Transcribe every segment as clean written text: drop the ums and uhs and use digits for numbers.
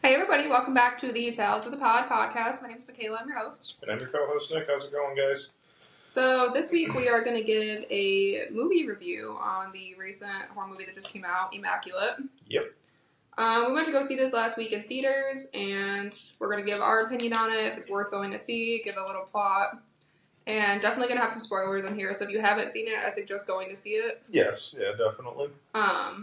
Hey everybody, welcome back to the Tales of the Pod podcast. My name is Michaela, I'm your host. And I'm your co-host, Nick. How's it going, guys? So this week we are going to give a movie review on the recent horror movie that just came out, Immaculate. Yep. We went to go see this last week in theaters, and we're going to give our opinion on it, if it's worth going to see, give a little plot, and definitely going to have some spoilers in here, so if you haven't seen it, I suggest going to see it. Yes, yeah, definitely. I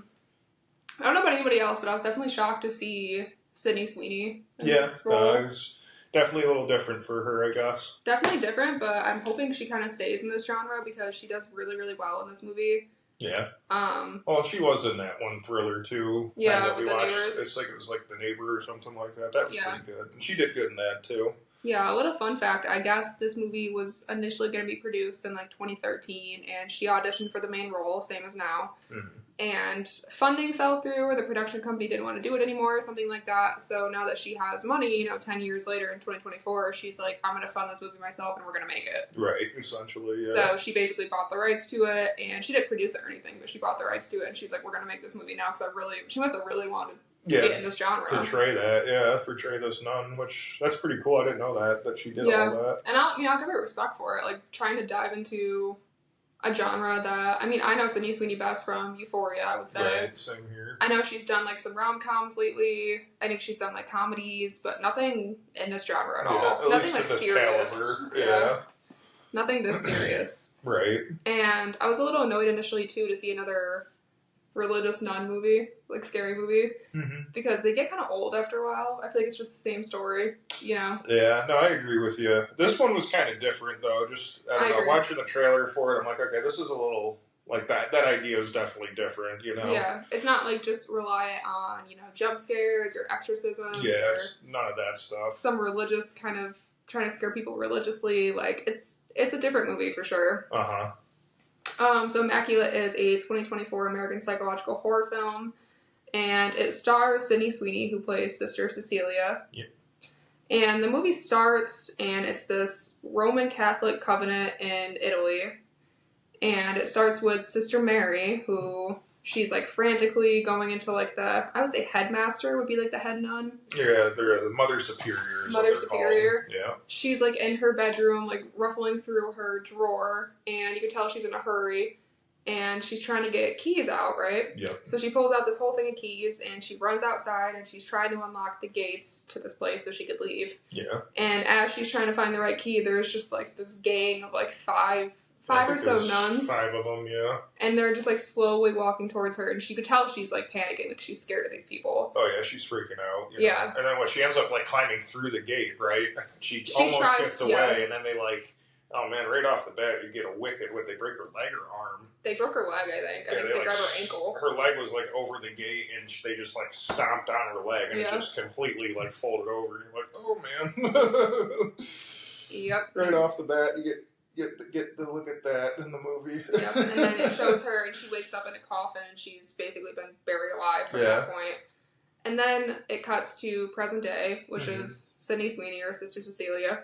don't know about anybody else, but I was definitely shocked to see Sydney Sweeney in Yeah, this role. it's definitely a little different for her, I guess. Definitely different, but I'm hoping she kind of stays in this genre because she does really, really well in this movie. Yeah. Well, she was in that one thriller too. Yeah, that with we the watched. neighbors. It was like The Neighbor or something like that. That was pretty good. And she did good in that too. Yeah, a little fun fact, I guess this movie was initially going to be produced in like 2013, and she auditioned for the main role, same as now. Mm-hmm. And funding fell through, or the production company didn't want to do it anymore, or something like that. So now that she has money, 10 years later in 2024, she's like, I'm going to fund this movie myself and we're going to make it. Right, essentially, yeah. So she basically bought the rights to it, and she didn't produce it or anything, but she bought the rights to it, and she's like, we're going to make this movie now, because she must have really wanted to get in this genre. Portray this nun, which, that's pretty cool. I didn't know that she did all that. And I'll give her respect for it, like, trying to dive into a genre that, I know Sydney Sweeney best from Euphoria, I would say. Right, same here. I know she's done, like, some rom-coms lately. I think she's done, like, comedies, but nothing in this genre at all. At nothing, least like, in this serious. caliber. Yeah. Nothing this serious. Right. And I was a little annoyed initially, too, to see another religious nun movie, like, scary movie, because they get kind of old after a while. I feel like it's just the same story, Yeah, no, I agree with you. This one was kind of different, though. Just, I don't know, watching the trailer for it, I'm like, okay, this is a little, like, that idea is definitely different, Yeah, it's not, like, just reliant on, jump scares or exorcisms. Yes, none of that stuff. Some religious kind of trying to scare people religiously. Like, it's a different movie for sure. Uh-huh. So Immaculate is a 2024 American psychological horror film, and it stars Sydney Sweeney, who plays Sister Cecilia. Yeah. And the movie starts, and it's this Roman Catholic convent in Italy, and it starts with Sister Mary, who she's, like, frantically going into, like, I would say headmaster would be, like, the head nun. Yeah, they're the Mother Superior. Mother Superior. Yeah. She's, like, in her bedroom, like, ruffling through her drawer, and you can tell she's in a hurry, and she's trying to get keys out, right? Yep. So she pulls out this whole thing of keys, and she runs outside, and she's trying to unlock the gates to this place so she could leave. Yeah. And as she's trying to find the right key, there's just, like, this gang of, like, five or so nuns. 5 of them, yeah. And they're just, like, slowly walking towards her, and she could tell she's, like, panicking, like, she's scared of these people. Oh, yeah, she's freaking out. Yeah. And then she ends up, like, climbing through the gate, right? She almost gets away, and then they, like, oh, man, right off the bat, you get a wicked, they break her leg or arm? They broke her leg, I think. I think they grabbed her ankle. Her leg was, like, over the gate, and they just, like, stomped on her leg, and it just completely, like, folded over. And you're like, oh, man. Yep. Right off the bat, you get to look at that in the movie. Yep, and then it shows her, and she wakes up in a coffin, and she's basically been buried alive from that point. And then it cuts to present day, which is Sydney Sweeney, or Sister Cecilia.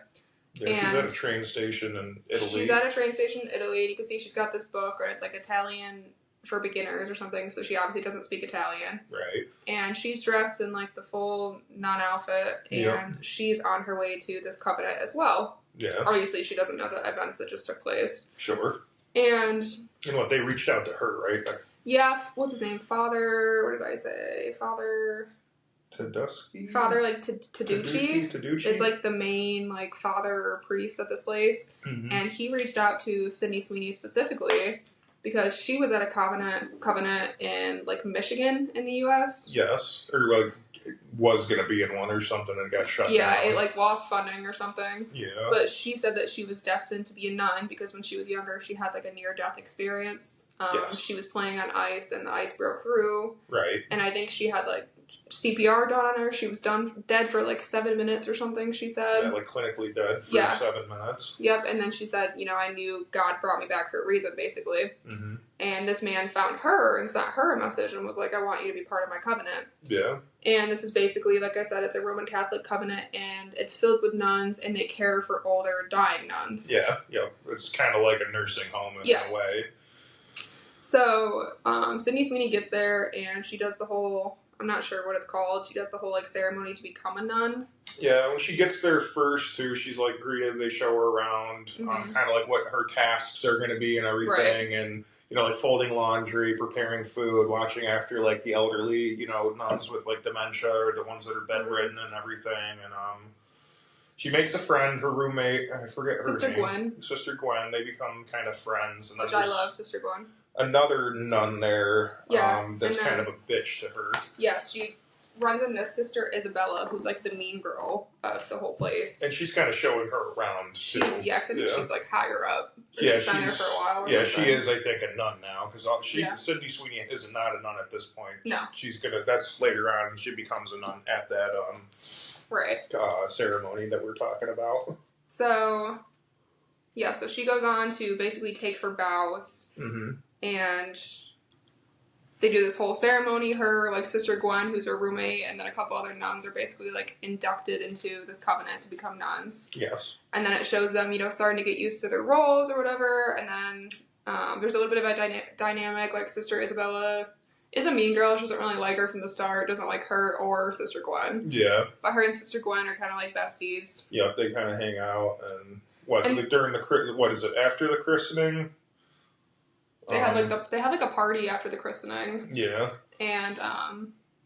Yeah, she's at a train station in Italy. She's at a train station in Italy, and you can see she's got this book, or it's like Italian for beginners or something, so she obviously doesn't speak Italian. Right. And she's dressed in, like, the full nun outfit, and she's on her way to this covenant as well. Yeah. Obviously, she doesn't know the events that just took place. Sure. And they reached out to her, right? Yeah, what's his name? Father, what did I say? Father... Tedusky? Father, like, Taducci Taducci is, like, the main, like, father or priest at this place. Mm-hmm. And he reached out to Sydney Sweeney specifically because she was at a covenant in, like, Michigan in the U.S. Yes. Or, like, was going to be in one or something and got shut down. Yeah, it, like, lost funding or something. Yeah. But she said that she was destined to be a nun because when she was younger, she had, like, a near-death experience. She was playing on ice, and the ice broke through. Right. And I think she had, like, CPR done on her. She was dead for like 7 minutes or something, she said. Yeah, like clinically dead for 7 minutes. Yep, and then she said, I knew God brought me back for a reason, basically. Mm-hmm. And this man found her and sent her a message and was like, I want you to be part of my covenant. Yeah. And this is basically, like I said, it's a Roman Catholic covenant, and it's filled with nuns, and they care for older, dying nuns. Yeah, it's kind of like a nursing home in a way. So, Sydney Sweeney gets there, and she does the whole I'm not sure what it's called. She does the whole, like, ceremony to become a nun. Yeah, when she gets there first, too, she's, like, greeted. They show her around, kind of, like, what her tasks are going to be and everything. Right. And, you know, like, folding laundry, preparing food, watching after, like, the elderly, you know, nuns with, like, dementia or the ones that are bedridden and everything. And, she makes a friend, her roommate, I forget her name. Sister Gwen. They become kind of friends. And which I love, Sister Gwen. Another nun there that's kind of a bitch to her. Yes, she runs into Sister Isabella, who's like the mean girl of the whole place. And she's kind of showing her around, too. I think she's like higher up. She's been there for a while. Yeah, she is, I think, a nun now. Because Sydney Sweeney is not a nun at this point. No. That's later on. She becomes a nun at that ceremony that we're talking about. So, yeah, so she goes on to basically take her vows. Mm-hmm. And they do this whole ceremony. Her, like, Sister Gwen, who's her roommate, and then a couple other nuns are basically, like, inducted into this covenant to become nuns. Yes. And then it shows them, you know, starting to get used to their roles or whatever. And then there's a little bit of a dynamic. Like, Sister Isabella is a mean girl. She doesn't really like her from the start. Doesn't like her or Sister Gwen. Yeah. But her and Sister Gwen are kind of like besties. Yep, they kind of hang out. And what is it, after the christening? They have like a party after the christening. Yeah. And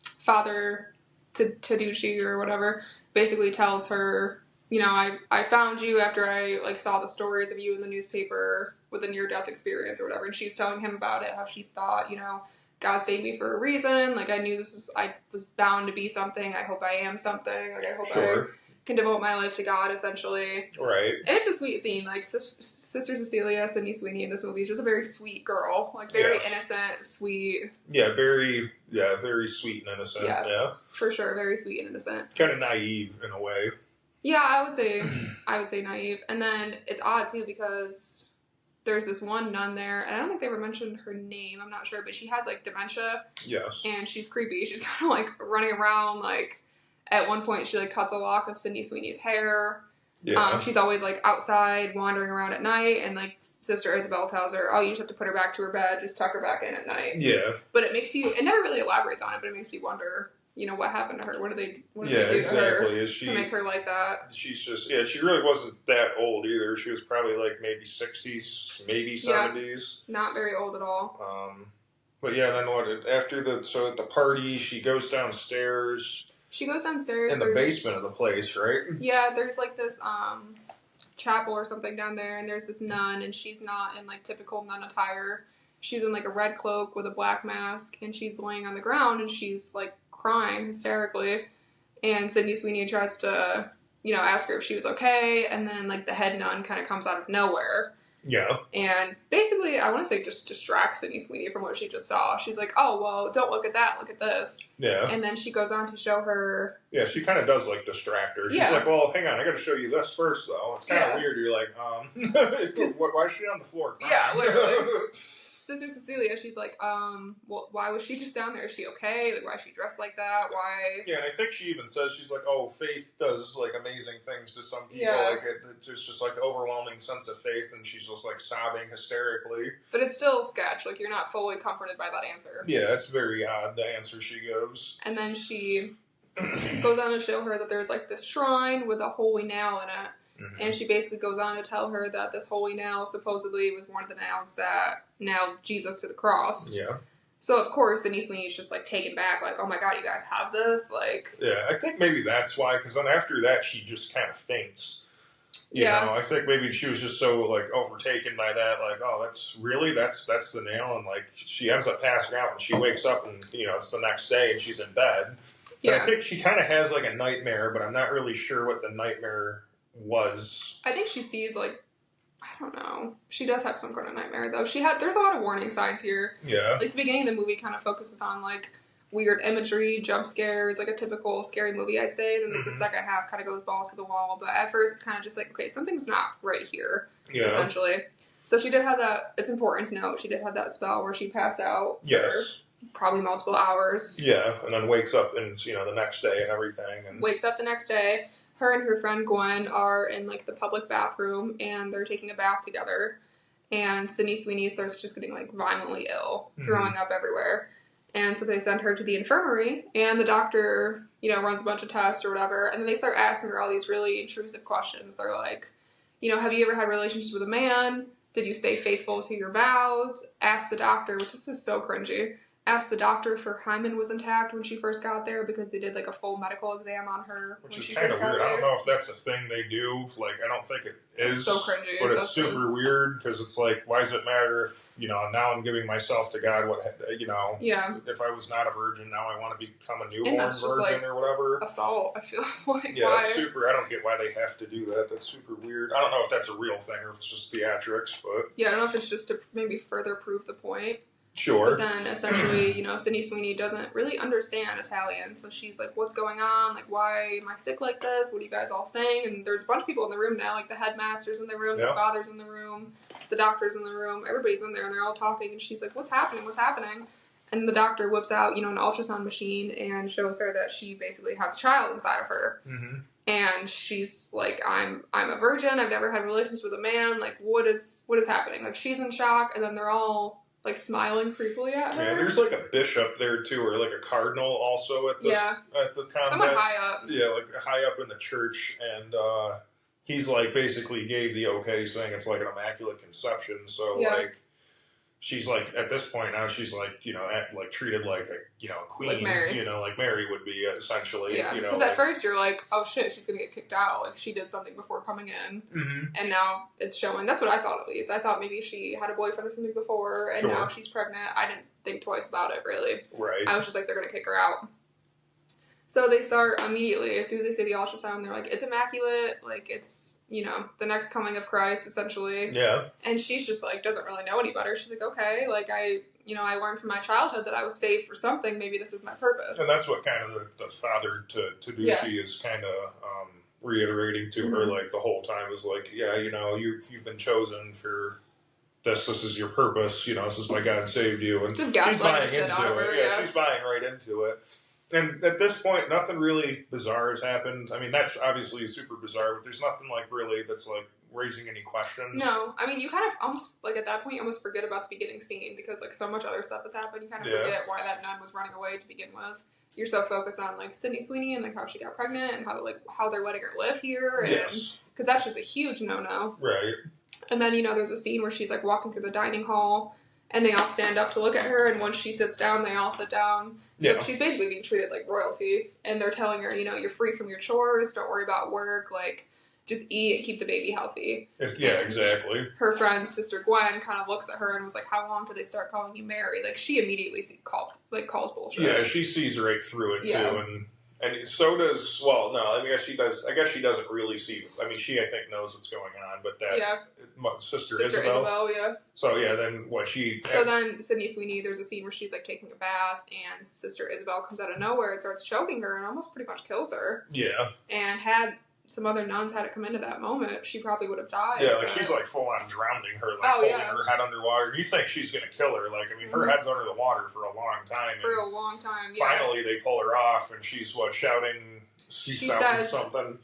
Father Taducci or whatever basically tells her, you know, I found you after I like saw the stories of you in the newspaper with a near-death experience or whatever. And she's telling him about it, how she thought, you know, God saved me for a reason. Like, I knew I was bound to be something. I hope I am something. Like, I hope I can devote my life to God, essentially. Right. And it's a sweet scene. Like, Sister Cecilia, Sydney Sweeney in this movie is just a very sweet girl. Like, very innocent, sweet. Yeah, very sweet and innocent. Yes, yeah. For sure. Very sweet and innocent. Kind of naive, in a way. Yeah, I would say naive. And then it's odd, too, because there's this one nun there, and I don't think they ever mentioned her name, I'm not sure, but she has, like, dementia. Yes. And she's creepy. She's kind of, like, running around, like, at one point she, like, cuts a lock of Sydney Sweeney's hair. Yeah. She's always, like, outside, wandering around at night, and, like, Sister Isabel tells her, oh, you just have to put her back to her bed, just tuck her back in at night. Yeah. But it never really elaborates on it, but it makes me wonder, you know, what happened to her? What did they do to her to make her like that? She's just, she really wasn't that old either. She was probably like maybe 60s, maybe 70s. Not very old at all. But yeah, then at the party, she goes downstairs. She goes downstairs. In the basement of the place, right? Yeah, there's like this chapel or something down there, and there's this nun, and she's not in like typical nun attire. She's in like a red cloak with a black mask, and she's laying on the ground, and she's like crying hysterically. And Sydney Sweeney tries to, you know, ask her if she was okay, and then like the head nun kind of comes out of nowhere. Yeah. And basically, I want to say just distracts Sydney Sweeney from what she just saw. She's like, oh, well, don't look at that, look at this. Yeah. And then she goes on to show her... Yeah, she kind of does, like, distract her. She's like, well, hang on, I got to show you this first, though. It's kind of weird. You're like, why is she on the floor crying? Yeah, literally. Sister Cecilia, she's like, well, why was she just down there? Is she okay? Like, why is she dressed like that? Why? Yeah, and I think she even says, she's like, oh, faith does, like, amazing things to some people. Yeah. Like, it's just, like, overwhelming sense of faith, and she's just, like, sobbing hysterically. But it's still sketch. Like, you're not fully comforted by that answer. Yeah, it's very odd, the answer she gives. And then she goes on to show her that there's, like, this shrine with a holy nail in it. Mm-hmm. And she basically goes on to tell her that this holy nail supposedly was one of the nails that nailed Jesus to the cross. Yeah. So, of course, Sydney Sweeney's just, like, taken back, like, oh my god, you guys have this? Like... Yeah, I think maybe that's why, because then after that, she just kind of faints. You know, I think maybe she was just so, like, overtaken by that, like, oh, that's the nail, and, like, she ends up passing out, and she wakes up, and, you know, it's the next day, and she's in bed. Yeah. And I think she kind of has, like, a nightmare, but I'm not really sure what the nightmare was. I think she sees, like, I don't know. She does have some kind of nightmare, though. There's a lot of warning signs here. Yeah. Like, the beginning of the movie kind of focuses on, like, weird imagery, jump scares, like a typical scary movie, I'd say. Then, like, the second half kind of goes balls to the wall. But at first, it's kind of just like, okay, something's not right here, essentially. So she did have that, it's important to note, she did have that spell where she passed out. Yes. For probably multiple hours. Yeah, and then wakes up and, you know, the next day and everything. And wakes up the next day. Her and her friend Gwen are in, like, the public bathroom, and they're taking a bath together. And Sydney Sweeney starts just getting, like, violently ill, throwing up everywhere. And so they send her to the infirmary, and the doctor, runs a bunch of tests or whatever, and then they start asking her all these really intrusive questions. They're like, have you ever had relationships with a man? Did you stay faithful to your vows? Ask the doctor, which this is so cringy. Asked the doctor if her hymen was intact when she first got there because they did like a full medical exam on her. Which is kind of weird. I don't know if that's a thing they do. Like, I don't think it is. It's so cringy. But it's super weird because it's like, why does it matter if, now I'm giving myself to God, Yeah. If I was not a virgin, now I want to become a newborn virgin like or whatever. Assault, I feel like. Yeah, that's super. I don't get why they have to do that. That's super weird. I don't know if that's a real thing or if it's just theatrics, but. Yeah, I don't know if it's just to maybe further prove the point. Sure. But then, essentially, Sydney Sweeney doesn't really understand Italian, so she's like, what's going on? Like, why am I sick like this? What are you guys all saying? And there's a bunch of people in the room now, like the headmaster's in the room, the father's in the room, the doctor's in the room, everybody's in there, and they're all talking, and she's like, what's happening? What's happening? And the doctor whips out, an ultrasound machine and shows her that she basically has a child inside of her. Mm-hmm. And she's like, I'm a virgin, I've never had relations with a man, like, what is happening? Like, she's in shock, and then they're all like smiling creepily at her. Yeah, there's like a bishop there too, or like a cardinal also at the convent. Someone high up. Yeah, like high up in the church, and he's like basically gave the okay, saying it's like an immaculate conception. So like, she's like at this point now, she's like treated like a queen, like Mary. Like Mary would be essentially. Yeah, because at first you're like, oh shit, she's gonna get kicked out. Like she did something before coming in, and now it's showing. That's what I thought at least. I thought maybe she had a boyfriend or something before, and now she's pregnant. I didn't think twice about it really. Right. I was just like, they're gonna kick her out. So they start immediately as soon as they say the ultrasound. They're like, it's immaculate. Like it's the next coming of Christ essentially. Yeah. And she's just like doesn't really know any better. She's like, okay, like I learned from my childhood that I was saved for something. Maybe this is my purpose. And that's what kind of the father to Ducey is kind of reiterating to her like the whole time is like, you've been chosen for this. This is your purpose. This is why God saved you. And just she's buying into it. Yeah, she's buying right into it. And at this point, nothing really bizarre has happened. I mean, that's obviously super bizarre, but there's nothing like really that's like raising any questions. No, I mean, you kind of almost like at that point, you almost forget about the beginning scene because like so much other stuff has happened. You kind of forget why that nun was running away to begin with. You're so focused on like Sydney Sweeney and like how she got pregnant and how they're letting her live here, and because that's just a huge no-no. Right. And then there's a scene where she's like walking through the dining hall. And they all stand up to look at her, and once she sits down, they all sit down. So she's basically being treated like royalty, and they're telling her, you're free from your chores, don't worry about work, like, just eat and keep the baby healthy. Yeah, exactly. Her friend, Sister Gwen, kind of looks at her and was like, how long do they start calling you Mary? Like, she immediately calls bullshit. Yeah, she sees right through it, too, and so does, well, no, I guess she doesn't really see, I mean, she, I think, knows what's going on, but that Sister Isabel, So, then then Sydney Sweeney, there's a scene where she's, like, taking a bath, and Sister Isabel comes out of nowhere and starts choking her and almost pretty much kills her. Yeah. And had some other nuns had it come into that moment, she probably would have died. Yeah, like, she's, like, full-on drowning her, like, holding her head underwater. You think she's gonna kill her, like, I mean, her head's under the water for a long time. For a long time, Finally, they pull her off, and she's, shouting, she says, something.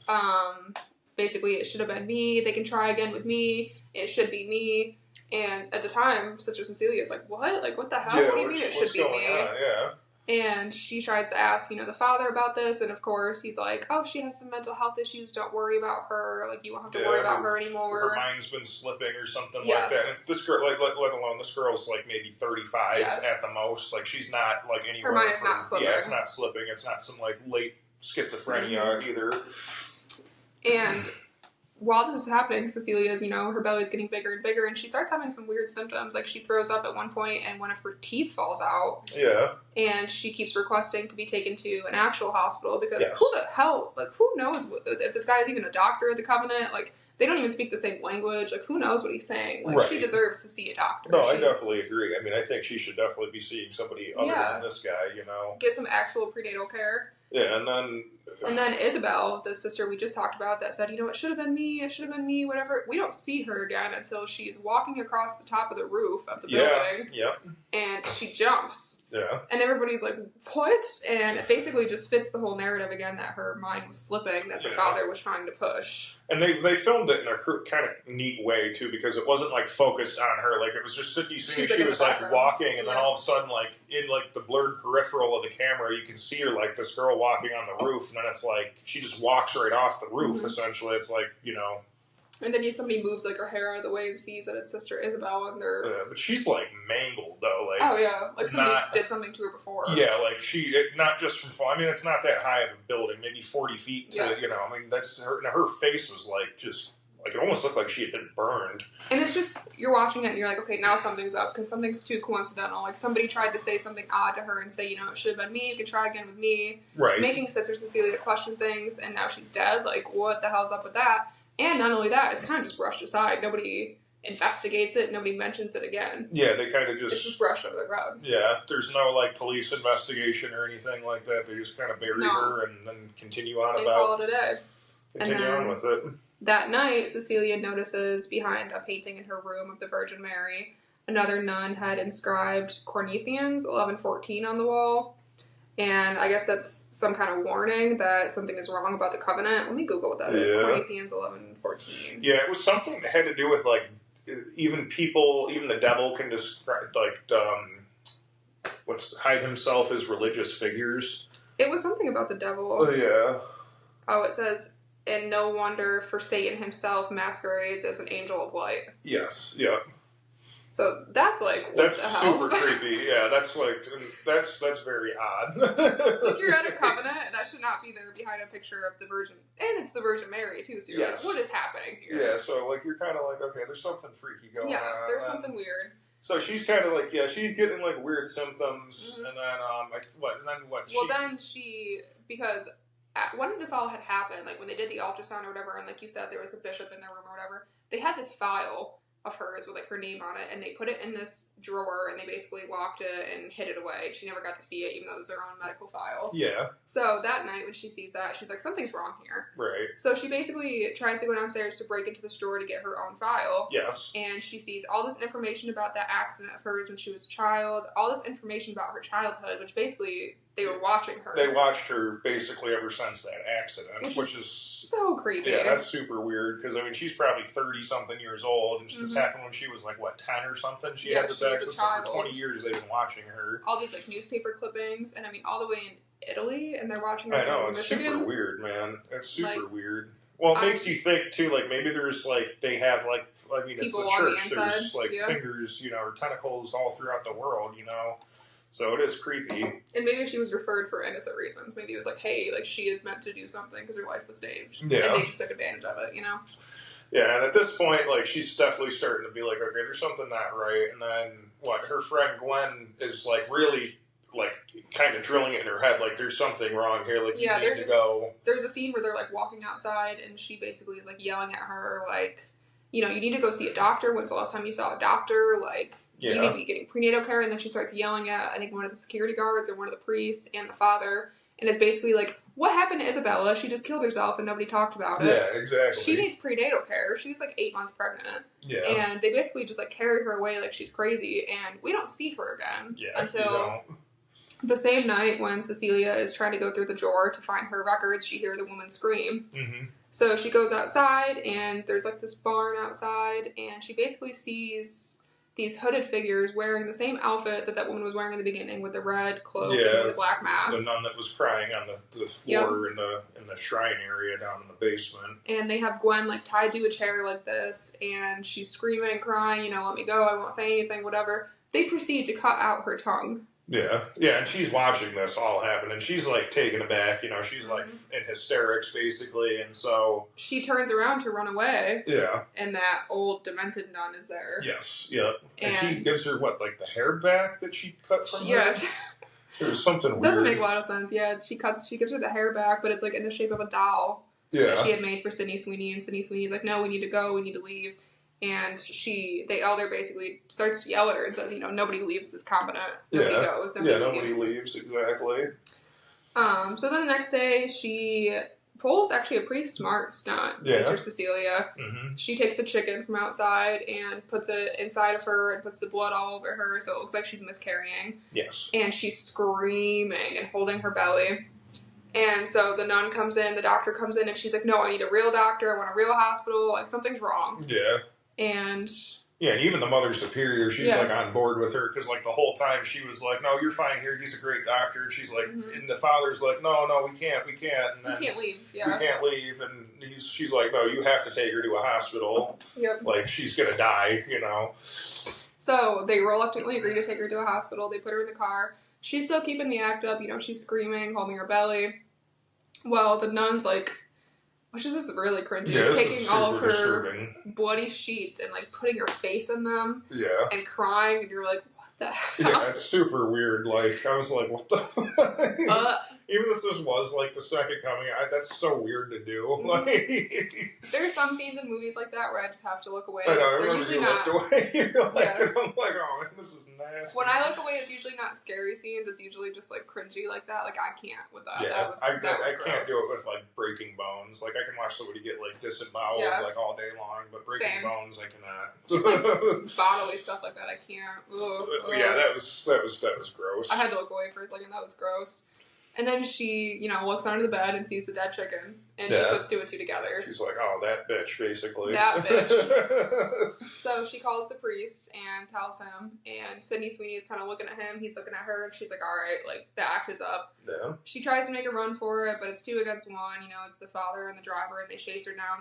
Basically, it should have been me, they can try again with me, it should be me. And at the time, Sister Cecilia's like, what? Like, what the hell? What do you mean it should be me? Yeah. And she tries to ask, the father about this, and of course he's like, oh, she has some mental health issues, don't worry about her, like, you won't have to worry about her anymore. Her mind's been slipping or something like that. And this girl, let alone, this girl's, like, maybe 35 at the most. Like, she's not, like, anywhere. Her mind is not slipping. Yeah, it's not slipping. It's not some, like, late schizophrenia either. And while this is happening, Cecilia's, her belly's getting bigger and bigger, and she starts having some weird symptoms. Like, she throws up at one point, and one of her teeth falls out. Yeah. And she keeps requesting to be taken to an actual hospital, because who the hell, like, who knows if this guy is even a doctor at the Covenant? Like, they don't even speak the same language. Like, who knows what he's saying? Like, she deserves to see a doctor. No, I definitely agree. I mean, I think she should definitely be seeing somebody other than this guy, Get some actual prenatal care. Yeah, and then And then Isabel, the sister we just talked about, that said, it should have been me, whatever. We don't see her again until she's walking across the top of the roof of the building. Yeah. And she jumps. Yeah. And everybody's like, what? And it basically just fits the whole narrative again that her mind was slipping, that the father was trying to push. And they filmed it in a kind of neat way, too, because it wasn't, like, focused on her. Like, it was just she was, like, walking, and then all of a sudden, like, in, like, the blurred peripheral of the camera, you can see her, like, this girl walking on the roof, and then it's, like, she just walks right off the roof, essentially. It's, like, And then somebody moves, like, her hair out of the way and sees that it's Sister Isabel, and they're... Yeah, but she's, like, mangled, though. Like, oh, yeah. Like, somebody did something to her before. Yeah, like, not just from fall. I mean, it's not that high of a building, maybe 40 feet to, I mean, that's her face was, like, just... Like, it almost looked like she had been burned. And it's just, you're watching it and you're like, okay, now something's up, because something's too coincidental. Like, somebody tried to say something odd to her and say, it should have been me, you can try again with me. Right. Making Sister Cecilia question things, and now she's dead. Like, what the hell's up with that? And not only that, it's kind of just brushed aside. Nobody investigates it, nobody mentions it again. Yeah, they kind of just... It's just brushed under the rug. Yeah, there's no, like, police investigation or anything like that. They just kind of bury her and then continue on call it a day. Continue on with it. That night, Cecilia notices behind a painting in her room of the Virgin Mary, another nun had inscribed Corinthians 11:14 on the wall. And I guess that's some kind of warning that something is wrong about the covenant. Let me Google what that is. Corinthians 11:14. Yeah, it was something that had to do with, like, even the devil can describe, like, hide himself as religious figures. It was something about the devil. Oh, yeah. Oh, it says... And no wonder, for Satan himself masquerades as an angel of light. Yes, yeah. So that's like, what that's the hell? Super creepy. Yeah, that's like that's very odd. Like, you're at a covenant, and that should not be there behind a picture of the Virgin, and it's the Virgin Mary too. So you're like, what is happening here? Yeah, so like you're kind of like, okay, there's something freaky going on. Yeah, there's something weird. So she's kind of like, she's getting like weird symptoms, and then what? Well, then because. When this all had happened, like when they did the ultrasound or whatever, and like you said, there was a bishop in their room or whatever, they had this file of hers with like her name on it, and they put it in this drawer, and they basically locked it and hid it away. She never got to see it, even though it was their own medical file. Yeah. So that night when she sees that, she's like, something's wrong here. Right. So she basically tries to go downstairs to break into this drawer to get her own file. Yes. And she sees all this information about that accident of hers when she was a child, all this information about her childhood, which basically... They were watching her. They watched her basically ever since that accident, which is so creepy. Yeah, that's super weird because I mean she's probably 30-something years old, and this happened when she was like 10 or something. She had this accident for 20 years. They've been watching her. All these like newspaper clippings, and I mean all the way in Italy, and they're watching her. I know, it's Michigan. Super weird, man. It's super weird. Well, it makes you think too. Like maybe there's like they have like I mean it's the church. There's like fingers, or tentacles all throughout the world, So it is creepy. And maybe she was referred for innocent reasons. Maybe it was like, hey, like she is meant to do something because her life was saved. Yeah. And they just took advantage of it, Yeah, and at this point, like, she's definitely starting to be like, okay, there's something not right. And then, her friend Gwen is, like, really, like, kind of drilling it in her head, like, there's something wrong here, like, you need to go. There's a scene where they're, like, walking outside, and she basically is, like, yelling at her, like, you need to go see a doctor. When's the last time you saw a doctor? Like... Yeah. You need to be getting prenatal care, and then she starts yelling at, I think, one of the security guards or one of the priests and the father, and it's basically like, what happened to Isabella? She just killed herself and nobody talked about it. Yeah, exactly. She needs prenatal care. She's like 8 months pregnant. Yeah. And they basically just like carry her away like she's crazy, and we don't see her again until the same night when Cecilia is trying to go through the drawer to find her records. She hears a woman scream. Mm-hmm. So she goes outside, and there's like this barn outside, and she basically sees these hooded figures wearing the same outfit that woman was wearing in the beginning, with the red cloak and the black mask. The nun that was crying on the floor in the shrine area down in the basement. And they have Gwen like tied to a chair like this, and she's screaming, crying, let me go, I won't say anything, whatever. They proceed to cut out her tongue. Yeah, and she's watching this all happen, and she's, like, taken aback, she's, like, in hysterics, basically, and so... She turns around to run away. Yeah. And that old, demented nun is there. Yes, yeah. And she gives her, the hair back that she cut from her? Yeah. There's something weird. Doesn't make a lot of sense, yeah. She gives her the hair back, but it's, like, in the shape of a doll. Yeah. That she had made for Sydney Sweeney, and Sydney Sweeney's like, no, we need to go, we need to leave. And the elder basically starts to yell at her and says, nobody leaves this covenant. Nobody goes. Nobody leaves, exactly. So then the next day, she pulls actually a pretty smart stunt, Sister Cecilia. Mm-hmm. She takes the chicken from outside and puts it inside of her and puts the blood all over her, so it looks like she's miscarrying. Yes. And she's screaming and holding her belly. And so the nun comes in, the doctor comes in, and she's like, no, I need a real doctor, I want a real hospital, like, something's wrong. Yeah. And... yeah, and even the Mother Superior, she's, like, on board with her, because, like, the whole time she was like, no, you're fine here, he's a great doctor. She's like, and the father's like, no, we can't. And then we can't leave, we can't leave, and she's like, no, you have to take her to a hospital. Yep. Like, she's gonna die, So, they reluctantly agree to take her to a hospital, they put her in the car. She's still keeping the act up, she's screaming, holding her belly. Well, the nun's like, which is just really cringy, taking all of her disturbing bloody sheets and, like, putting her face in them. Yeah. And crying, and you're like, what the hell? Yeah, it's super weird. Like, I was like, what the even if this was, like, the second coming, that's so weird to do. Like, there's some scenes in movies like that where I just have to look away. I know, They're usually not. Looked away. You're like, and I'm like, oh, man, this is nasty. When I look away, it's usually not scary scenes. It's usually just, like, cringy like that. Like, I can't with that. Yeah, I can't do it with, like, breaking bones. Like, I can watch somebody get, like, disemboweled, like, all day long, but breaking bones, I cannot. Just, like, bodily stuff like that, I can't. Ugh. Yeah, that was gross. I had to look away for a second. That was gross. And then she, looks under the bed and sees the dead chicken, and she puts two and two together. She's like, oh, that bitch, basically. That bitch. So she calls the priest and tells him, and Sydney Sweeney's kind of looking at him, he's looking at her, and she's like, all right, like, the act is up. Yeah. She tries to make a run for it, but it's 2 against 1, it's the father and the driver, and they chase her down.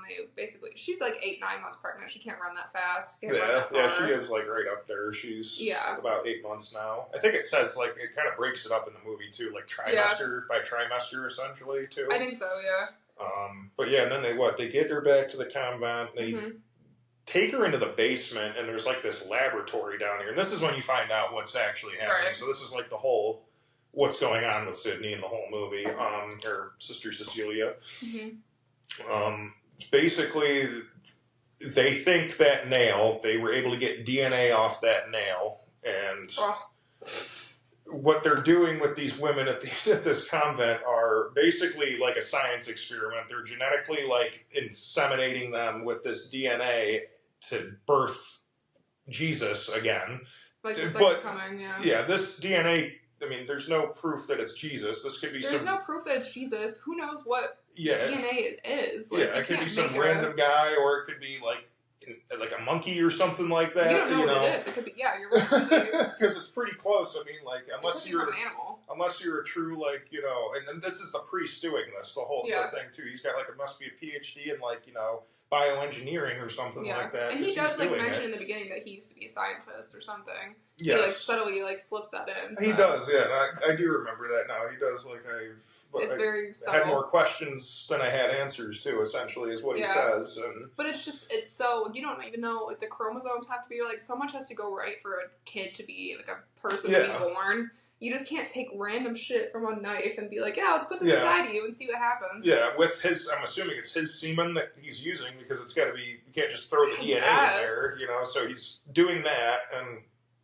She's like 8-9 months pregnant, she can't run that fast. Run that far. She is, like, right up there. She's about 8 months now. I think it says, like, it kind of breaks it up in the movie, too, like, trimester by trimester, essentially, too. I think so, yeah. But yeah, and then they get her back to the convent, they take her into the basement, and there's, like, this laboratory down here, and this is when you find out what's actually happening. Right. So this is, like, the whole... what's going on with Sydney in the whole movie, or Sister Cecilia. Basically, they think that nail, they were able to get DNA off that nail, and what they're doing with these women at this convent are basically like a science experiment. They're genetically, like, inseminating them with this DNA to birth Jesus again. Like the second coming, yeah. Yeah, this DNA... I mean, there's no proof that it's Jesus. This could be There's no proof that it's Jesus. Who knows what DNA is? Like, it could be some random guy, or it could be, like a monkey or something like that. You don't know what it is. It could be, you're right. Because it's pretty close. I mean, like, unless you're an animal. Unless you're a true, like, and then this is the priest doing this, the whole thing, too. He's got, like, it must be a PhD in, like, bioengineering or something like that. And he does, like, mention in the beginning that he used to be a scientist or something. Yes. He, like, subtly, like, slips that in. So. He does, yeah. And I do remember that now. He does, like, very subtle. I had more questions than I had answers to, essentially, is what he says. But it's so, you don't even know, like, the chromosomes have to be, like, so much has to go right for a kid to be, like, a person to be born. You just can't take random shit from a knife and be like, let's put this inside you and see what happens. Yeah, with I'm assuming it's his semen that he's using, because it's got to be, you can't just throw the DNA in there, so he's doing that, and...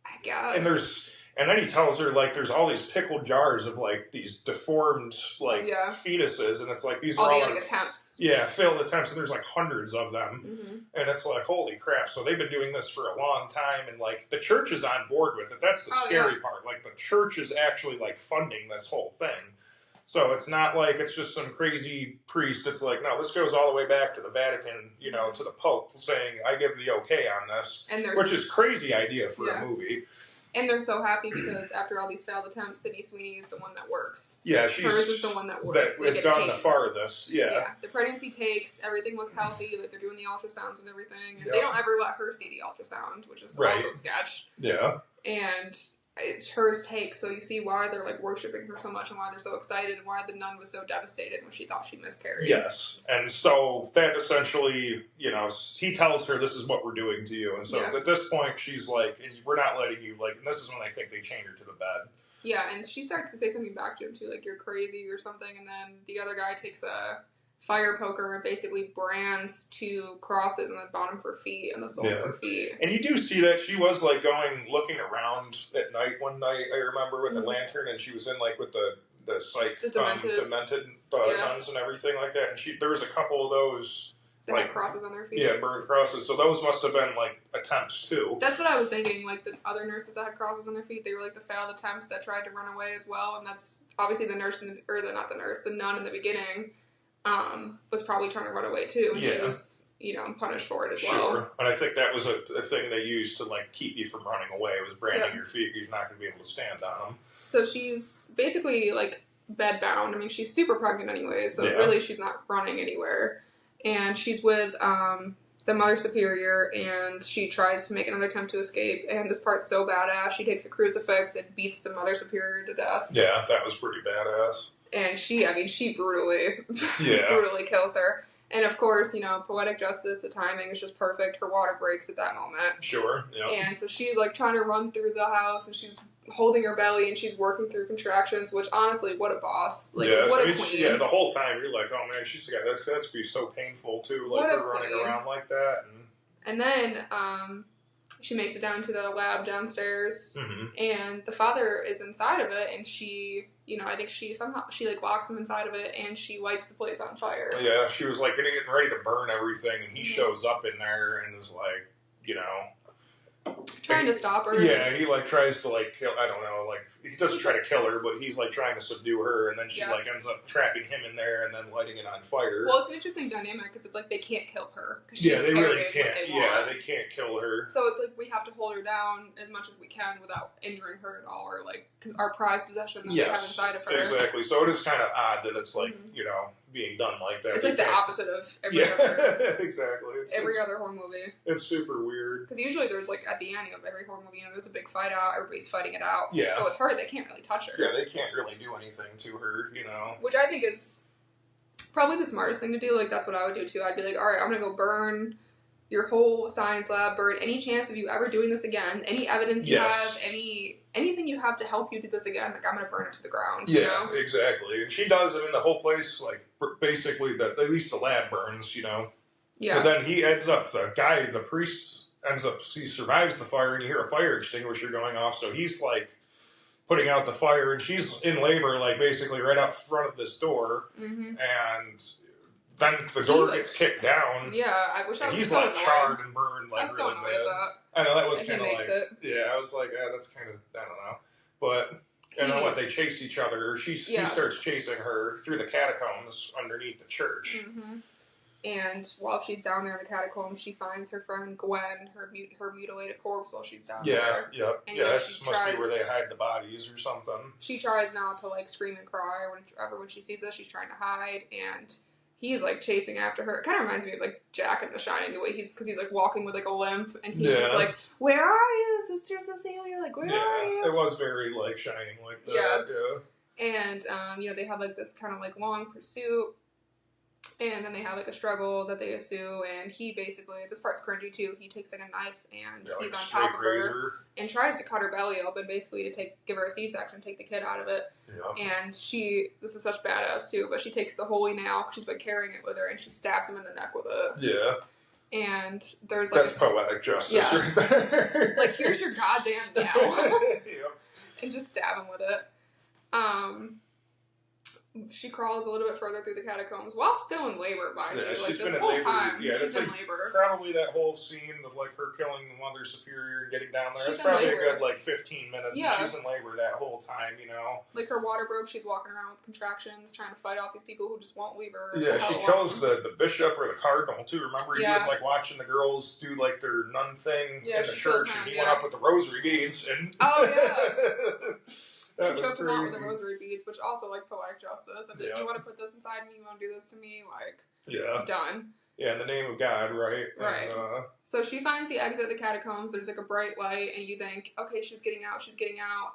I guess. And then he tells her, like, there's all these pickled jars of, like, these deformed, like, fetuses, and it's like, these are all like, attempts. Yeah, failed attempts, and there's, like, hundreds of them. And it's like, holy crap. So they've been doing this for a long time, and, like, the church is on board with it. That's the scary part. Like, the church is actually, like, funding this whole thing. So it's not like it's just some crazy priest. It's like, no, this goes all the way back to the Vatican, to the Pope, saying, I give the okay on this. Which is a crazy idea for a movie. And they're so happy because after all these failed attempts, Sydney Sweeney is the one that works. Yeah, hers is the one that works. That has gone the farthest. Yeah, the pregnancy takes, everything looks healthy. Like, they're doing the ultrasounds and everything, and they don't ever let her see the ultrasound, which is also sketch. Yeah, and it's hers takes, so you see why they're, like, worshiping her so much and why they're so excited and why the nun was so devastated when she thought she miscarried. Yes, and so that essentially, he tells her, this is what we're doing to you, and so at this point she's like, we're not letting you, like, and this is when I think they chain her to the bed. Yeah, and she starts to say something back to him too, like, you're crazy or something, and then the other guy takes a fire poker and basically brands 2 crosses on the bottom of her feet and the soles of her feet. And you do see that she was, like, looking around at night one night, I remember, with a lantern, and she was in, like, with the the psych, the demented nuns and everything like that. And there was a couple of those. They had crosses on their feet. Yeah, burned crosses. So those must have been, like, attempts, too. That's what I was thinking. Like, the other nurses that had crosses on their feet, they were, like, the failed attempts that tried to run away as well. And that's obviously the nun in the beginning was probably trying to run away, too. And she was, punished for it as well. Sure. And I think that was a thing they used to, like, keep you from running away. It was branding your feet because you're not going to be able to stand on them. So she's basically, like, bedbound. I mean, she's super pregnant anyway, so really she's not running anywhere. And she's with the Mother Superior, and she tries to make another attempt to escape. And this part's so badass. She takes a crucifix and beats the Mother Superior to death. Yeah, that was pretty badass. And she brutally, brutally kills her. And of course, poetic justice, the timing is just perfect. Her water breaks at that moment. Sure, yeah. And so she's, like, trying to run through the house, and she's holding her belly, and she's working through contractions, which, honestly, what a boss. Like, what a queen. The whole time, you're like, oh, man, that's going to be so painful, too. Like, her running around like that. And then, she makes it down to the lab downstairs, and the father is inside of it, and she... I think she like, locks him inside of it, and she lights the place on fire. Yeah, she was, like, getting ready to burn everything, and he shows up in there and is like, trying to stop her. Yeah, he, like, tries to, like, kill, I don't know, like, he doesn't try to kill her, but he's, like, trying to subdue her, and then she, like, ends up trapping him in there and then lighting it on fire. Well, it's an interesting dynamic, because it's like they can't kill her. Yeah, they really can't. They can't kill her. So it's like we have to hold her down as much as we can without injuring her at all, or, like, our prized possession that we have inside of her. Exactly. So it is kind of odd that it's, like, being done like that. It's like the opposite of every other... exactly. Every other horror movie. It's super weird. Because usually there's, like, at the end of every horror movie, there's a big fight out, everybody's fighting it out. Yeah. But with her, they can't really touch her. Yeah, they can't really do anything to her, Which I think is probably the smartest thing to do. Like, that's what I would do, too. I'd be like, alright, I'm gonna go burn your whole science lab, burn any chance of you ever doing this again, any evidence you have, anything you have to help you do this again, like, I'm gonna burn it to the ground, Yeah, exactly. And she does, the whole place, like, basically, at least the lab burns, Yeah. But then the priest he survives the fire, and you hear a fire extinguisher going off, so he's, like, putting out the fire, and she's in labor, like, basically right out front of this door, and then the door gets kicked down. Yeah, I wish I was he's, so like, charred and burned, like, really bad. That. I know, that was kind of like... I was like, that's kind of... I don't know. But, what, they chased each other. He starts chasing her through the catacombs underneath the church. And while she's down there in the catacombs, she finds her friend Gwen, her mutilated corpse while she's down there. Yeah. And, that must be where they hide the bodies or something. She tries now to, like, scream and cry when she sees us. She's trying to hide, and he's, like, chasing after her. It kind of reminds me of, like, Jack in The Shining, the way because he's, like, walking with, like, a limp, and he's just like, where are you, Sister Cecilia? Like, where are you? It was very, like, Shining like that. Yeah. And, they have, like, this kind of, like, long pursuit. And then they have, like, a struggle that they ensue, and he basically, this part's cringy too, he takes, like, a knife, and he's on top of her, and tries to cut her belly open, basically, to give her a C-section, take the kid out of it. Yeah. And this is such badass too, but she takes the holy nail, she's been carrying it with her, and she stabs him in the neck with it. Yeah. And there's, like... That's poetic justice right there. Like, here's your goddamn nail. And just stab him with it. She crawls a little bit further through the catacombs while still in labor, mind you. Like, this whole time, she's in labor. Probably that whole scene of, like, her killing the Mother Superior and getting down there. It's probably a good, like, 15 minutes. Yeah. And she's in labor that whole time, Like, her water broke. She's walking around with contractions, trying to fight off these people who just won't leave her. Yeah, she kills the bishop or the cardinal, too. Remember, he was, like, watching the girls do, like, their nun thing in the church, and he went up with the rosary beads. And oh, yeah. She choked him out with the rosary beads, which also, like, poetic justice. If you want to put this inside me, you want to do this to me, like, done. Yeah, in the name of God, right? Right. And, so she finds the exit of the catacombs. There's, like, a bright light, and you think, okay, she's getting out.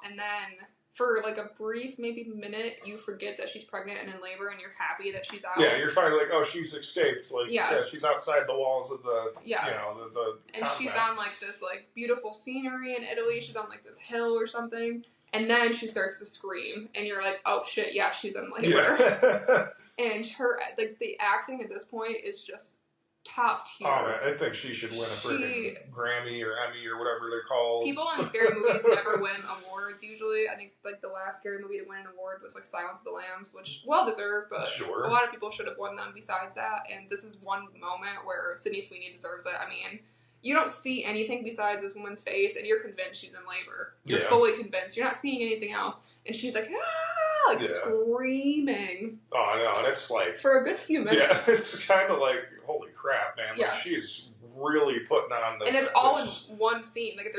And then, for, like, a brief, maybe minute, you forget that she's pregnant and in labor, and you're happy that she's out. Yeah, you're finally like, oh, she's escaped. Like, she's outside the walls of the, the and convent. She's on, like, this, like, beautiful scenery in Italy. She's on, like, this hill or something. And then she starts to scream, and you're like, oh shit, yeah, she's in labor. Yeah. And her, like, the acting at this point is just top tier. Oh, I think she should win a freaking Grammy or Emmy or whatever they're called. People in scary movies never win awards usually. I think like the last scary movie to win an award was like Silence of the Lambs, which well deserved, but a lot of people should have won them besides that. And this is one moment where Sydney Sweeney deserves it. I mean, you don't see anything besides this woman's face, and you're convinced she's in labor. You're fully convinced. You're not seeing anything else, and she's like, screaming. Oh, I know, and it's like for a good few minutes. Yeah, it's kind of like, holy crap, man! Like she's really putting on the. And it's all in one scene. Like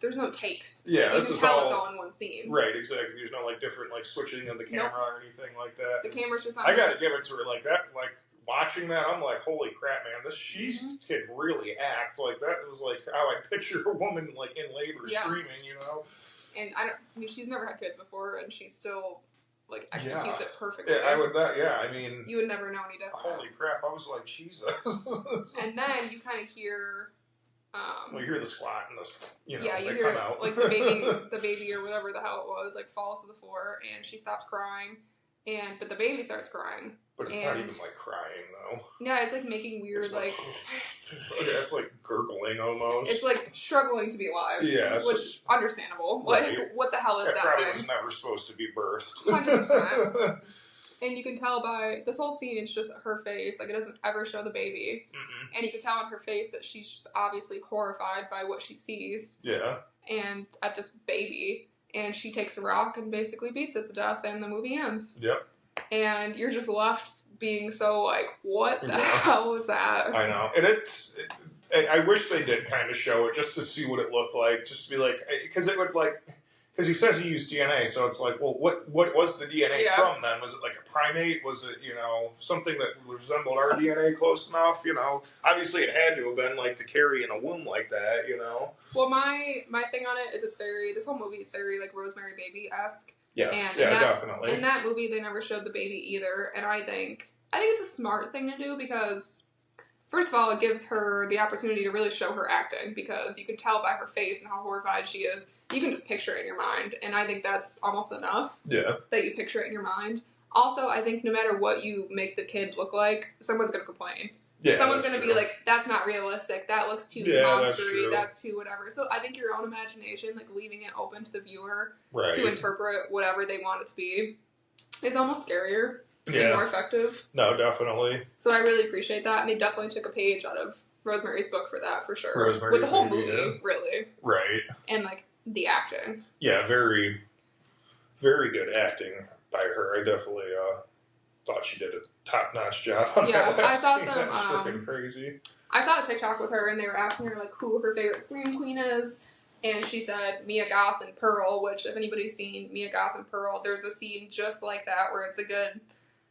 there's no takes. Yeah, like, you can tell it's all in one scene. Right, exactly. There's no like different like switching of the camera or anything like that. The camera's just on. I gotta give it to her like that. Like watching that, I'm like, holy crap, man! She can really act. Like that was like how I picture a woman like in labor screaming, you know. And I mean, she's never had kids before, and she still like executes it perfectly. Yeah, I would. I mean, you would never know any different. Holy crap! I was like, Jesus. And then you kind of hear. Well, you hear the squat and the, you know, you they hear come out. like the baby or whatever the hell it was, like falls to the floor, and she stops crying, but the baby starts crying. But it's not even like crying though. Yeah, it's like making weird like. It's like gurgling almost. It's like struggling to be alive. Yeah, which understandable. Right. Like, what the hell is that? Probably was never supposed to be birthed. 100%. And you can tell by this whole scene, it's just her face. Like, it doesn't ever show the baby. Mm-mm. And you can tell on her face that she's just obviously horrified by what she sees. Yeah. And at this baby. And she takes a rock and basically beats it to death, and the movie ends. Yep. And you're just left being so like, what the hell was that? I know. And I wish they did kind of show it just to see what it looked like. Just to be like, because it would like... Because he says he used DNA, so it's like, well, what was the DNA from then? Was it like a primate? Was it, you know, something that resembled our DNA close enough? You know, obviously it had to have been like to carry in a womb like that, you know? Well, my thing on it is this whole movie is very like Rosemary Baby-esque. Yes, and definitely. In that movie, they never showed the baby either, and I think it's a smart thing to do because... First of all, it gives her the opportunity to really show her acting because you can tell by her face and how horrified she is. You can just picture it in your mind, and I think that's almost enough. Yeah. That you picture it in your mind. Also, I think no matter what you make the kid look like, someone's going to complain. Yeah, someone's going to be like, that's not realistic. That looks too monstery. That's too whatever. So I think your own imagination, like leaving it open to the viewer to interpret whatever they want it to be, is almost scarier. More effective. No, definitely. So I really appreciate that, and they definitely took a page out of Rosemary's book for that, for sure. Rosemary with the whole movie, really. Right. And, like, the acting. Yeah, very, very good acting by her. I definitely thought she did a top-notch job on that last I saw scene. some... That's freaking crazy. I saw a TikTok with her, and they were asking her, like, who her favorite Scream Queen is. And she said Mia Goth and Pearl, which, if anybody's seen Mia Goth and Pearl, there's a scene just like that where it's a good...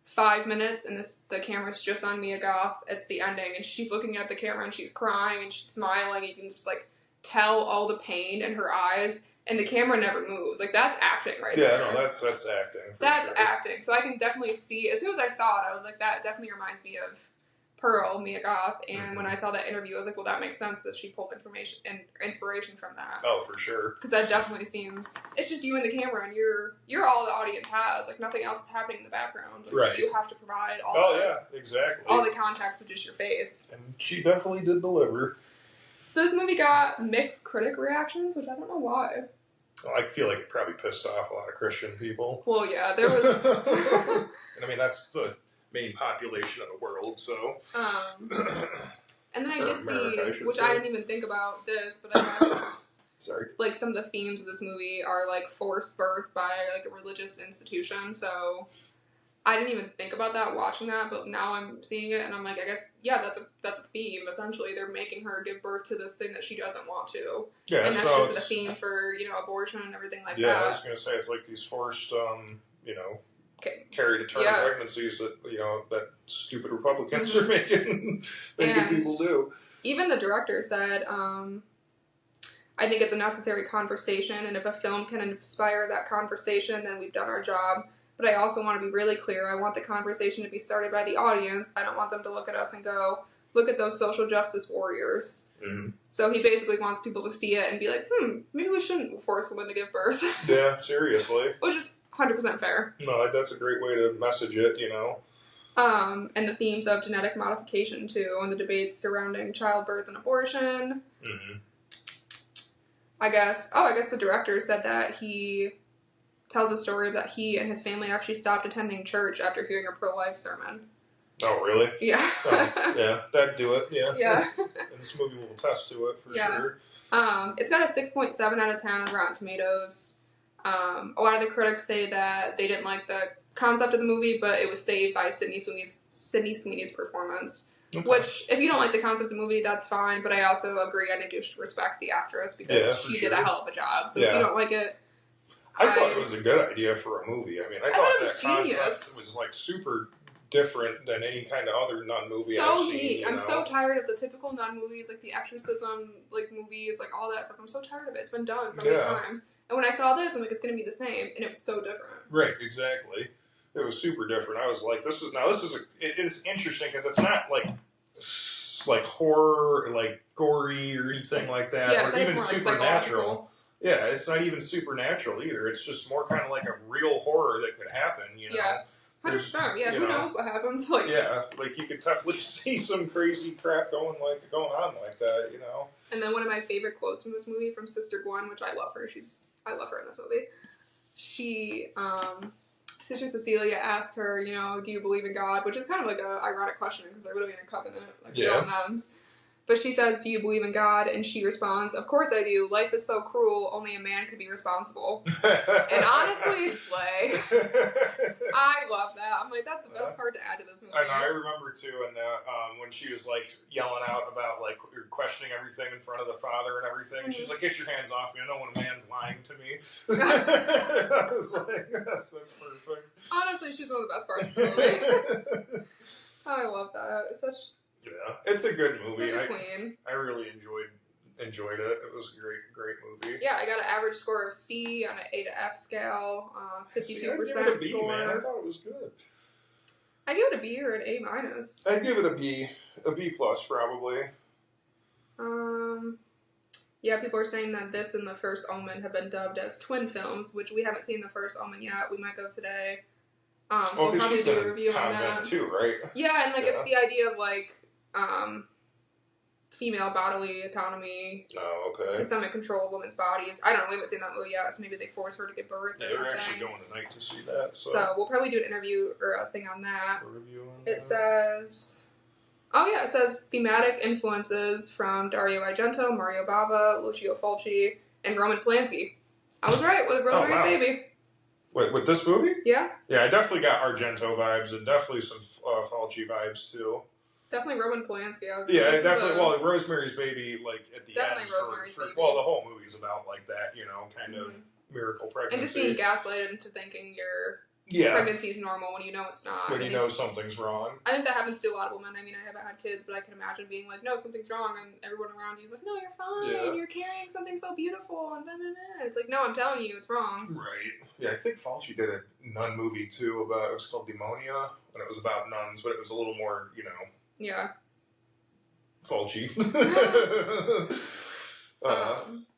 5 minutes and the camera's just on Mia Goth. It's the ending and she's looking at the camera and she's crying and she's smiling. You can just like tell all the pain in her eyes and the camera never moves. Like that's acting there. Yeah, no, that's acting. That's acting. So I can definitely see, as soon as I saw it, I was like, that definitely reminds me of Pearl, Mia Goth, and when I saw that interview, I was like, well, that makes sense that she pulled information and inspiration from that. Oh, for sure. Because that definitely seems, it's just you and the camera, and you're all the audience has. Like, nothing else is happening in the background. Like, right. You have to provide all exactly. all the context with just your face. And she definitely did deliver. So this movie got mixed critic reactions, which I don't know why. Well, I feel like it probably pissed off a lot of Christian people. Well, yeah, there was... And I mean, that's the main population of the world, so... and then I did see, which I didn't even think about this, but I Sorry. Like, some of the themes of this movie are, like, forced birth by, like, a religious institution, so... I didn't even think about that watching that, but now I'm seeing it, and I'm like, I guess, yeah, that's a theme, essentially. They're making her give birth to this thing that she doesn't want to. Yeah, and that's just a theme for, abortion and everything like that. Yeah, I was going to say, it's like these forced, carry-to-term pregnancies that, that stupid Republicans are making people do. Even the director said, I think it's a necessary conversation, and if a film can inspire that conversation, then we've done our job. But I also want to be really clear. I want the conversation to be started by the audience. I don't want them to look at us and go, look at those social justice warriors. Mm-hmm. So he basically wants people to see it and be like, maybe we shouldn't force women to give birth. Yeah, seriously. Which is 100% fair. No, that's a great way to message it, And the themes of genetic modification, too, and the debates surrounding childbirth and abortion. Mm-hmm. I guess the director said that he tells a story that he and his family actually stopped attending church after hearing a pro-life sermon. Oh, really? Yeah. Oh, yeah, that'd do it, yeah. Yeah. And this movie will attest to it, for sure. It's got a 6.7 out of 10 on Rotten Tomatoes. A lot of the critics say that they didn't like the concept of the movie, but it was saved by Sydney Sweeney's performance. Okay. Which, if you don't like the concept of the movie, that's fine, but I also agree, I think you should respect the actress, because she did a hell of a job, so if you don't like it... I thought it was a good idea for a movie. I mean, I thought that genius. Concept was, like, super different than any kind of other nun movie I've seen. Unique. I'm so tired of the typical nun movies, like the exorcism, like movies, like all that stuff. I'm so tired of it. It's been done so many times. And when I saw this, I'm like, it's going to be the same, and it was so different. Right, exactly. It was super different. I was like, it's interesting because it's not like horror, like gory or anything like that, or even supernatural. Yeah, it's not even supernatural either. It's just more kind of like a real horror that could happen, you know? Yeah, 100%. Yeah, who knows what happens? Like, yeah, like you could definitely see some crazy crap going on like that, you know? And then one of my favorite quotes from this movie from Sister Gwen, which I love her. I love her in this movie. Sister Cecilia asked her, you know, do you believe in God? Which is kind of like an ironic question because they're literally in a covenant, like real nuns. But she says, do you believe in God? And she responds, of course I do. Life is so cruel, only a man could be responsible. And honestly, slay. I love that. I'm like, that's the best part to add to this movie. I know, I remember too, and when she was like yelling out about like questioning everything in front of the father and everything, and she's like, get your hands off me. I know when a man's lying to me. I was like, that's perfect. Honestly, she's one of the best parts of the movie. I love that. It's such... Yeah, it's a good movie. Such a queen. I really enjoyed it. It was a great movie. Yeah, I got an average score of C on an A to F scale, 52% I'd give it a B, score. Man. I thought it was good. I give it a B or an A minus. I'd give it a B plus probably. Yeah, people are saying that this and The First Omen have been dubbed as twin films, which we haven't seen The First Omen yet. We might go today. So we'll probably do a review on that too, right? Yeah, and like it's the idea of like female bodily autonomy, systemic control of women's bodies. I don't know, we haven't seen that movie yet, so maybe they force her to give birth or something. We're actually going tonight to see that. So we'll probably do an interview or a thing on that. It says thematic influences from Dario Argento, Mario Bava, Lucio Fulci, and Roman Polanski. I was right with Rosemary's Baby. Wait, with this movie? Yeah. Yeah, I definitely got Argento vibes and definitely some Fulci vibes too. Definitely Roman Polanski. Well, Rosemary's Baby, like at the definitely end. Rosemary's Baby. Well, the whole movie's about like that, you know, kind of miracle pregnancy. And just being gaslighted into thinking your pregnancy is normal when you know it's not. When you know something's wrong. I think that happens to a lot of women. I mean, I haven't had kids, but I can imagine being like, no, something's wrong, and everyone around you is like, no, you're fine. You're carrying something so beautiful, and blah, blah, blah. It's like, no, I'm telling you, it's wrong. Right. Yeah, I think Fulci did a nun movie too about, it was called Demonia, and it was about nuns, but it was a little more, you know. Yeah. Fulci.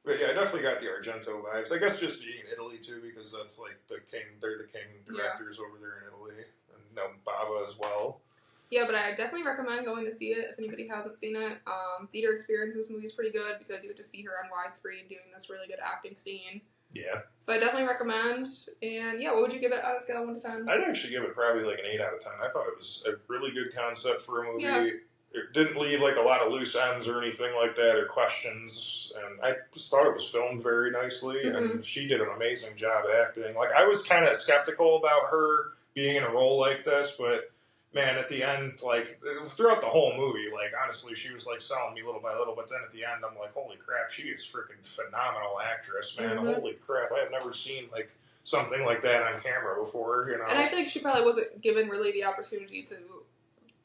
But yeah, I definitely got the Argento vibes. I guess just being in Italy too, because that's like they're the king directors over there in Italy, and now Bava as well. Yeah, but I definitely recommend going to see it if anybody hasn't seen it. Theater experience in this movie is pretty good because you get to see her on widescreen doing this really good acting scene. Yeah. So I definitely recommend. And yeah, what would you give it out of scale 1 to 10? I'd actually give it probably like an 8 out of 10. I thought it was a really good concept for a movie. Yeah. It didn't leave like a lot of loose ends or anything like that or questions, and I just thought it was filmed very nicely, and she did an amazing job acting. Like, I was kind of skeptical about her being in a role like this, but man, at the end, like, throughout the whole movie, like, honestly, she was like selling me little by little, but then at the end, I'm like, holy crap, she is freaking phenomenal actress, man. Holy crap, I have never seen like something like that on camera before, you know. And I feel like she probably wasn't given really the opportunity to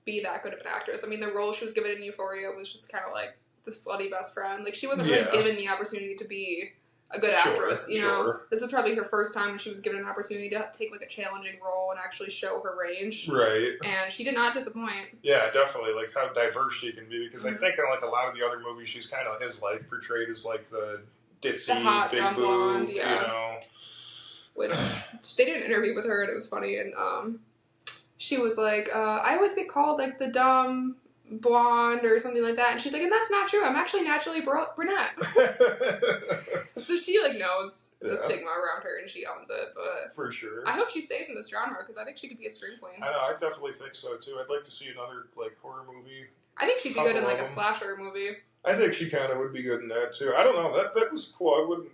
be that good of an actress. I mean, the role she was given in Euphoria was just kind of like the slutty best friend. Like, she wasn't really given the opportunity to be a good actress, you know? This is probably her first time when she was given an opportunity to take like a challenging role and actually show her range. Right. And she did not disappoint. Yeah, definitely. Like, how diverse she can be, because I think in like a lot of the other movies, she's kind of is like portrayed as like the ditzy, the hot, big dumb blonde, you know? Which, they did an interview with her and it was funny, and she was like, I always get called like the dumb blonde or something like that, and she's like, and that's not true. I'm actually naturally brunette. So she like knows the stigma around her, and she owns it. But for sure, I hope she stays in this genre because I think she could be a scream queen. I know, I definitely think so too. I'd like to see another like horror movie. I think she'd be good in like a slasher movie. I think she kind of would be good in that too. I don't know. That was cool. I wouldn't.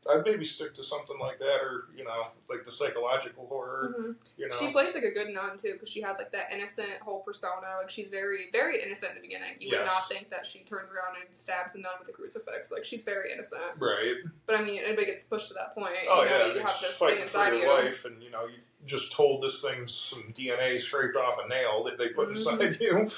I'd maybe stick to something like that, or like the psychological horror. Mm-hmm. She plays like a good nun too, because she has like that innocent whole persona. Like she's very, very innocent in the beginning. You would not think that she turns around and stabs a nun with a crucifix. Like she's very innocent. Right. But I mean, anybody gets pushed to that point. Oh you have this thing inside for your life, and you just told this thing's some DNA scraped off a nail that they put inside you.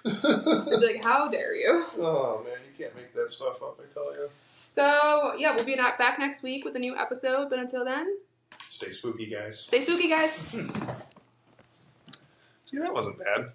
They'd be like, how dare you? Oh man, you can't make that stuff up, I tell you. So, yeah, we'll be back next week with a new episode, but until then... Stay spooky, guys. Stay spooky, guys. See, that wasn't bad.